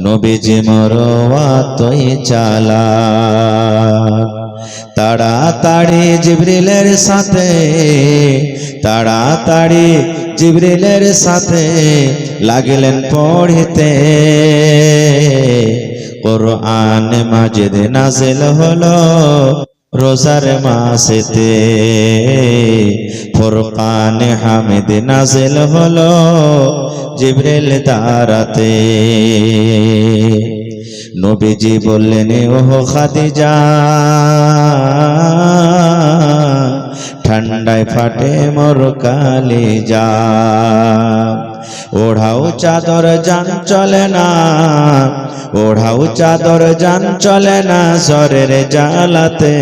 নবীজি মরওয়াতই চালা তাড়াতাড়ি জিবরিলের সাথে তাড়াতাড়ি জিবরিলের সাথে লাগলেন পড়িতে কুরআন মাজিদ নাযিল হলো রোজার মাসেতে ফুরকান হামিদ নাযিল হলো জিবরিল দ্বারাতে নবীজি বললেন ওহো খাদিজা ঠান্ডায় ফাটে মোর কালিজা ওढ़ाओ चादर जान चले ना ओढ़ाओ चादर जान चले ना सरेर जालाते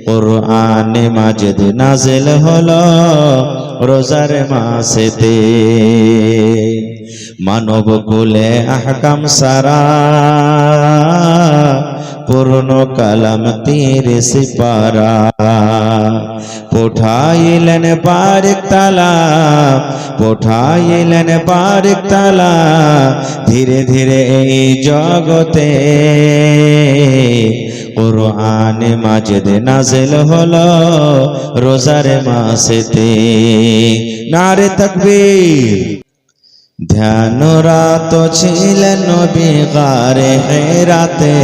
कुरआन माजिद नाजिल हलो रोजार मासेते मानव कुले अहकाम सारा पुरनो कलम तीर सिपारा पोठाइलन बारिक ताला पोठाइलन बारिक ताला धीरे धीरे जगते कुरआन माजिद नाजिल हलो रोजार मासेते नारे तकबीर ध्यान रात छिलेन नबी गारे हिराते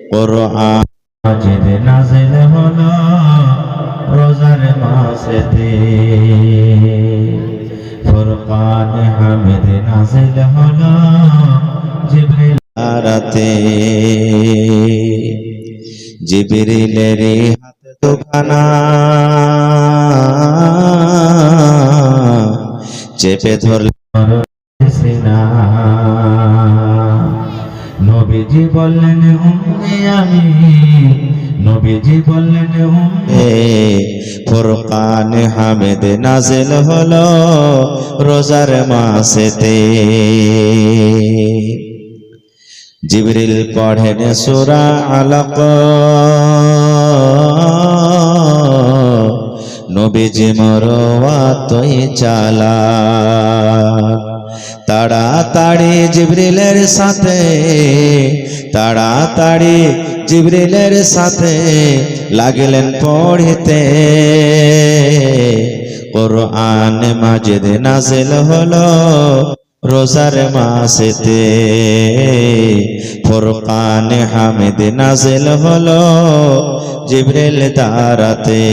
कुरआन माजिद नाजिल हलो रोजार मासेते फुरकान हामिद नाजिल हलो जिब्रील राते जिब्रीलेर हाथ दुखाना চেপে ধরলেন নবীজি বললেন উম্মে আমি নবীজি বললেন উম্মে ফুরকান হামিদ নাজিল হলো রোজার মাসেতে জিবরিল পড়েন সূরা আলাক নবীজি মরওয়াতই চালা তাড়াতাড়ি জিবরিলের সাথে তাড়াতাড়ি জিবরিলের সাথে লাগলেন পড়িতে কুরআন মাজিদ নাজিল হলো রোজার মাসেতে ফুরকান হামিদ নাজিল হলো জিবরিল দ্বারাতে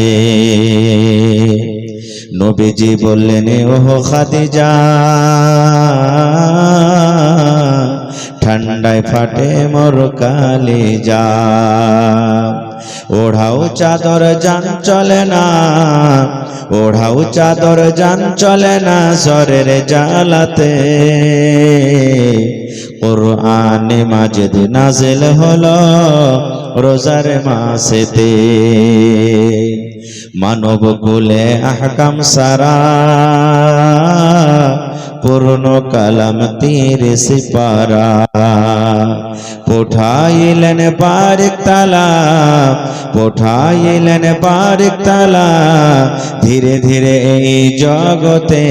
নবীজি বললেন ওহো খাদিজা ঠান্ডায় ফাটে মোর কালিজা ओढ़ाओ चादर जान चले ना ओढ़ाओ चादर जान चले ना सरेर जालाते कुरआन माजिद नाजिल हलो रोजार मासेते मानव कुले अहकाम सारा पुरनो कलम तीर सिपारा पोठाइलन बारिक ताला पोठाइलन बारिक ताला धीरे धीरे जगते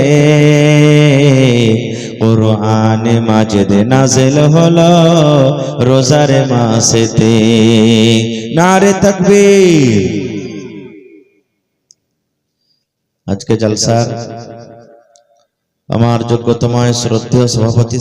कुरआन माजिद नाजिल हलो रोजार मासेते नारे तकबीर आज के जलसा আমার যোগ্যতম শ্রদ্ধেয় সভাপতি